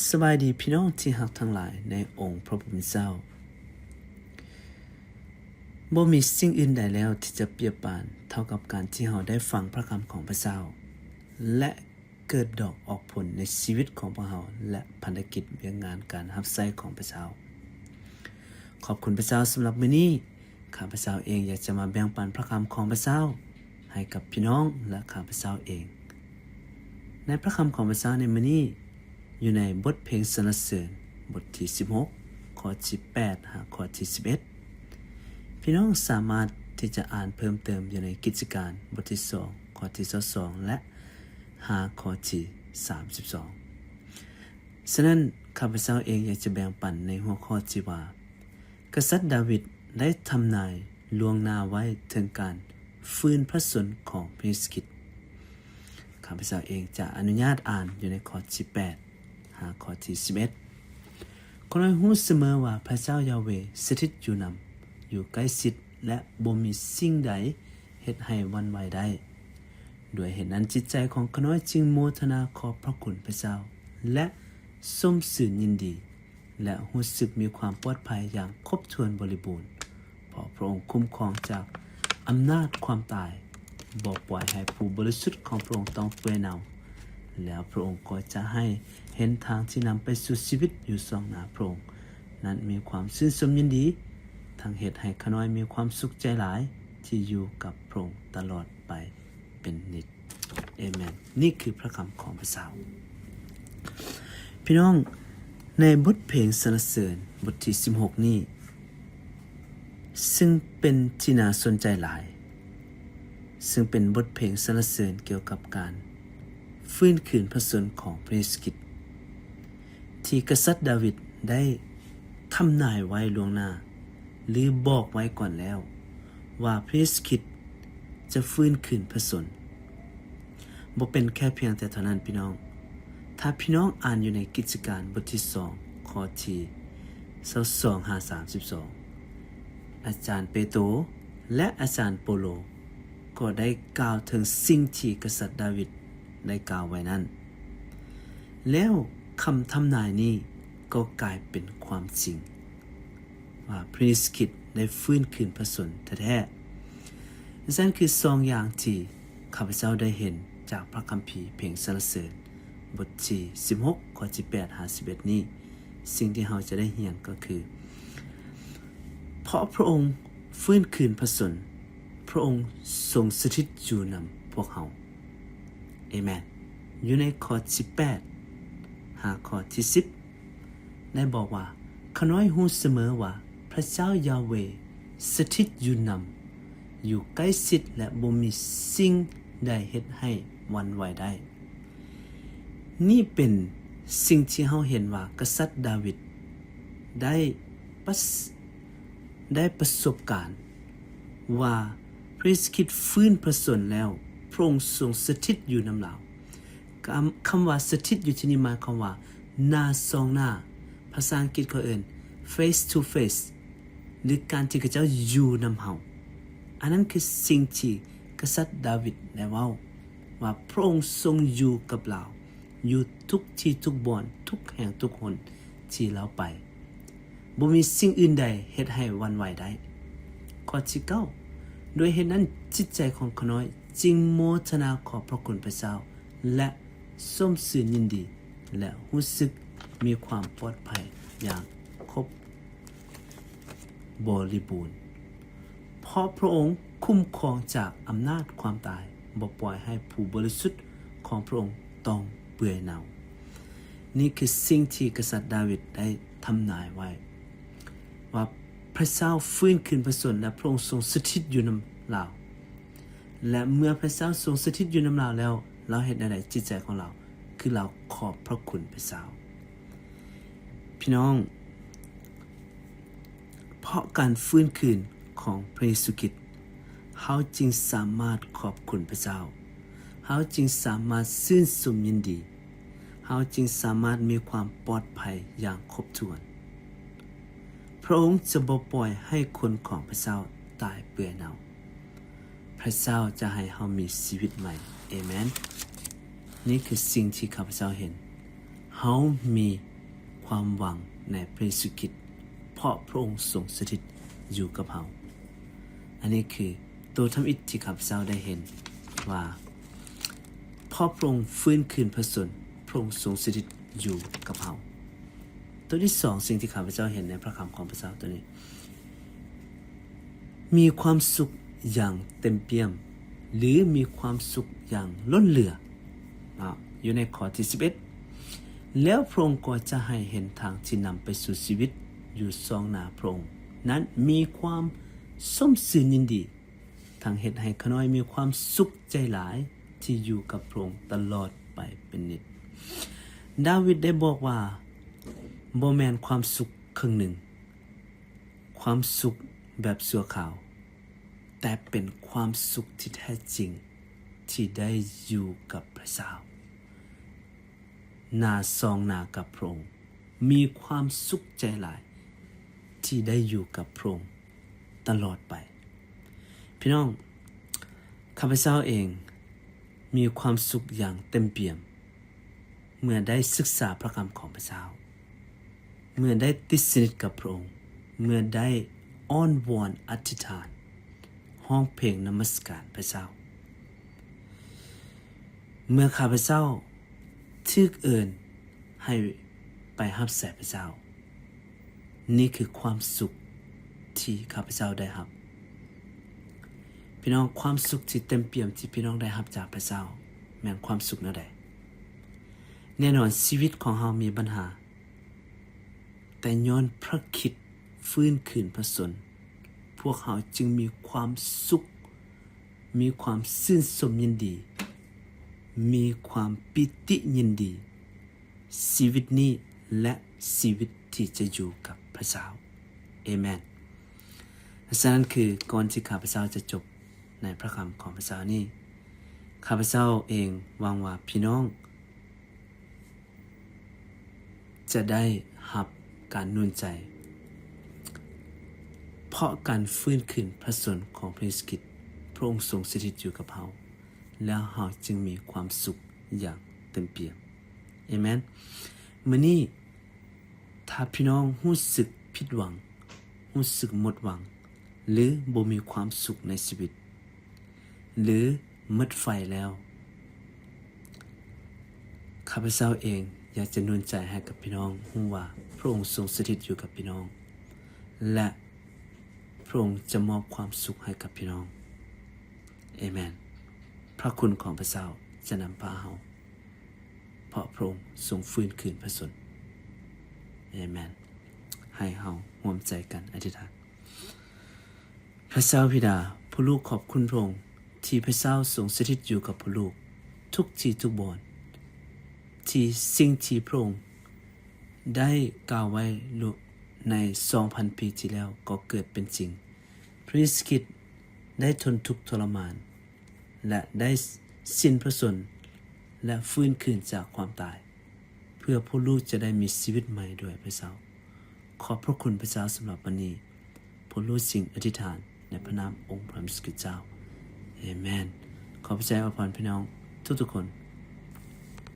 สบายดีพี่น้องที่รักทั้งหลายในองค์พระผู้เป็นเจ้าบ่มีสิ่งอื่นใดแล้วที่จะเปรียบปานเท่ากับการที่เราได้ฟังพระคำของพระเจ้าและเกิดดอกออกผลในชีวิตของพวกเราและพันธกิจเวียงงานการรับใช้ของพระเจ้าขอบคุณพระเจ้าสำหรับมื้อนี้ข้าพเจ้าเองอยากจะมาแบ่งปันพระคำของพระเจ้าให้กับพี่น้องและข้าพเจ้าเองในพระคำของพระเจ้าในมื้อนี้อยู่ในบทเพลงสรรเสริญบทที่16ข้อที่8หาข้อที่11พี่น้องสามารถที่จะอ่านเพิ่มเติมอยู่ในกิจการบทที่2ข้อที่22และหาข้อที่32ฉะนั้นข้าพเจ้าเองอยากจะแบ่งปันในหัวข้อที่ว่ากษัตริย์ดาวิดได้ทำนายล่วงหน้าไว้ถึงการฟื้นพระชนม์ของพระเยซูคริสต์ข้าพเจ้าเองจะอนุญาตอ่านอยู่ในข้อที่8หาข้อที่11คนให้รู้เสมอว่าพระเจ้ายาเวห์สถิตอยู่นำอยู่ใกล้ชิดและบ่มีสิ่งใดเฮ็ดให้หวั่นไหวได้ด้วยเหตุนั้นจิตใจของข้าน้อยจึงโมทนาขอบพระคุณพระเจ้าและสมสื่นยินดีและรู้สึกมีความปลอดภัยอย่างครบถ้วนบริบูรณ์เพราะพระองค์คุ้มครองจากอำนาจความตายบ่ปล่อยให้ผู้บริสุทธิ์ของพระองค์ต้องเปื่อยเน่าแล้วพระองค์ก็จะให้เห็นทางที่นำไปสู่ชีวิตอยู่สองหน้าพระองค์นั้นมีความชื่นชมยินดีทั้งเหตุให้ข้าน้อยมีความสุขใจหลายที่อยู่กับพระองค์ตลอดไปเป็นนิจเอเมนนี่คือพระคำของพระเจ้าพี่น้องในบทเพลงสรรเสริญบทที่16นี้ซึ่งเป็นที่น่าสนใจหลายซึ่งเป็นบทเพลงสรรเสริญเกี่ยวกับการฟื้นคืนพระชนม์ของพระเยซูคริสต์ที่กษัตริย์ดาวิดได้ทำนายไว้ล่วงหน้าหรือบอกไว้ก่อนแล้วว่าพระเยซูคริสต์จะฟื้นคืนพระชนม์บ่เป็นแค่เพียงแต่เท่านั้นพี่น้องถ้าพี่น้องอ่านอยู่ในกิจการบทที่2ข้อที่22หา32อาจารย์เปโตรและอาจารย์โปโลก็ได้กล่าวถึงสิ่งที่กษัตริย์ดาวิดได้กล่าวไว้นั้นแล้วคำทำนายนี้ก็กลายเป็นความจริงว่าพระเยซูคริสต์ได้ฟื้นคืนพระชนม์แท้ๆนั่นคือ2อย่างที่ข้าพเจ้าได้เห็นจากพระคัมภีร์เพลงสรรเสริญบทที่16ข้อที่8หา11นี้สิ่งที่เราจะได้เรียนก็คือเพราะพระองค์ฟื้นคืนพระชนม์พระองค์ทรงสถิตอยู่นำพวกเราเอเมนอยู่ในข้อที่8หาข้อที่10ได้บอกว่าข้าน้อยรู้เสมอว่าพระเจ้ายาเวห์สถิตอยู่นำอยู่ใกล้ชิดและบ่มีสิ่งใดเฮ็ดให้หวั่นไหวได้นี่เป็นสิ่งที่เราเห็นว่ากษัตริย์ดาวิดได้ประสบการณ์ว่าพระเยซูคริสต์ฟื้นพระชนม์แล้วพระองค์ทรงสถิตอยู่นำเราคำว่าสถิตอยู่ที่นี่หมายความว่าหน้าสองหน้าภาษาอังกฤษเขาเอิ้น face to face หรือการที่พระเจ้าอยู่นำเราอันนั้นคือสิ่งที่กษัตริย์ดาวิดได้เว้าว่าพระองค์ทรงอยู่กับเราอยู่ทุกที่ทุกบ่อนทุกแห่งทุกหนที่เราไปบ่มีสิ่งอื่นใดเฮ็ดให้หวั่นไหวได้ข้อที่9ด้วยเหตุนั้นจิตใจของข้าน้อยจึงโมทนาขอบพระคุณพระเจ้าและสมสื่นยินดีและรู้สึกมีความปลอดภัยอย่างครบบริบูรณ์เพราะพระองค์คุ้มครองจากอำนาจความตายบ่ปล่อยให้ผู้บริสุทธิ์ของพระองค์ต้องเปื่อยเน่านี่คือสิ่งที่กษัตริย์ดาวิดได้ทำนายไว้ว่าพระเจ้าฟื้นคืนพระชนม์และพระองค์ทรงสถิตอยู่นำเราและเมื่อพระเจ้าทรงสถิตอยู่นำเราแล้วเราเห็นอะไรจิตใจของเราคือเราขอบพระคุณพระเจ้าพี่น้องเพราะการฟื้นคืนของพระเยซูคริสต์เราจึงสามารถขอบคุณพระเจ้าเราจึงสามารถชื่นชมยินดีเราจึงสามารถมีความปลอดภัยอย่างครบถ้วนพระองค์จะบ่ปล่อยให้คนของพระเจ้าตายเปื่อยเน่าพระเจ้าจะให้เรามีชีวิตใหม่เอเมนนี่คือสิ่งที่ข้าพเจ้าเห็นเรามี ความหวังในพระเยซูคริสต์เพราะพระองค์ทรงสถิตอยู่กับเราอันนี้คือตัวทำอิฐที่ข้าพเจ้าได้เห็นว่าเพราะพระองค์ฟื้นคืนพระชนพระองค์ทรงสถิตอยู่กับเราตัวที่สองสิ่งที่ข้าพเจ้าเห็นในพระคำของพระเจ้าตัวนี้มีความสุขอย่างเต็มเปี่ยมหรือมีความสุขอย่างล้นเหลืออยู่ในข้อที่11แล้วพระองค์ก็จะให้เห็นทางที่นำไปสู่ชีวิตอยู่ทรองหน้าพระองค์นั้นมีความสมสื่นยินดีทางเฮ็ดให้ข้าน้อยมีความสุขใจหลายที่อยู่กับพระองค์ตลอดไปเป็นนิจดาวิดได้บอกว่าบ่แม่นความสุขครึ่งหนึ่งความสุขแบบชั่วคราวแต่เป็นความสุขที่แท้จริงที่ได้อยู่กับพระเจ้าหน้าซองหน้ากับพระองค์มีความสุขใจหลายที่ได้อยู่กับพระองค์ตลอดไปพี่น้องข้าพเจ้าเองมีความสุขอย่างเต็มเปี่ยมเมื่อได้ศึกษาพระคำของพระเจ้าเมื่อได้ติดสนิทกับพระองค์เมื่อได้อ้อนวอนอธิษฐานห้องเพลงนมัสการพระเจ้าเมื่อข้าพเจ้าทึกเอิญให้ไปรับใส่พระเจ้านี่คือความสุขที่ข้าพเจ้าได้รับพี่น้องความสุขที่เต็มเปี่ยมที่พี่น้องได้รับจากพระเจ้าแม่นความสุขนั่นใดแน่นอนชีวิตของเรามีปัญหาแต่ย้อนพระคริสต์ฟื้นคืนพระชนพวกเขาจึงมีความสุขมีความชื่นชมยินดีมีความปิติยินดีชีวิตนี้และชีวิตที่จะอยู่กับพระเจ้าเอเมนฉะนั้นคือก่อนที่ข้าพเจ้าจะจบในพระคำของพระเจ้านี้ข้าพเจ้าเองหวังว่าพี่น้องจะได้รับการหนุนใจเพราะการฟื้นคืนพระชนของพระเยซูคริสต์พระองค์ทรงสถิตอยู่กับเราแล้วเราจึงมีความสุขอย่างเต็มเปี่ยมเอเมนมื้อนี้ถ้าพี่น้องรู้สึกผิดหวังรู้สึกหมดหวังหรือบ่มีความสุขในชีวิตหรือหมดไฟแล้วข้าพเจ้าเองอยากจะหนุนใจให้กับพี่น้องรู้ว่าพระองค์ทรงสถิตอยู่กับพี่น้องและพระองค์จะมอบความสุขให้กับพี่น้องเอเมนพระคุณของพระเจ้าจะนำพาเราเพราะพระองค์ทรงฟื้นคืนพระชนเอเมนให้เราร่วมใจกันอธิษฐานพระเจ้าบิดาผู้ลูกขอบคุณพระองค์ที่พระเจ้าทรงสถิตอยู่กับผู้ลูกทุกที่ทุกบอนที่สิ่งที่พระองค์ได้กล่าวไว้ใน 2,000 ปีที่แล้วก็เกิดเป็นจริงพระเยซูคริสต์ได้ทนทุกข์ทรมานและได้สิ้นพระชนและฟื้นคืนจากความตายเพื่อผู้ลูกจะได้มีชีวิตใหม่ด้วยพระเจ้าขอบพระคุณพระเจ้าสำหรับวันนี้ผู้ลูกสิ่งอธิษฐานในพระนามองค์พระมิสกิเจ้าเอเมนขอพระเจ้าอวยพรพี่น้องทุกๆคน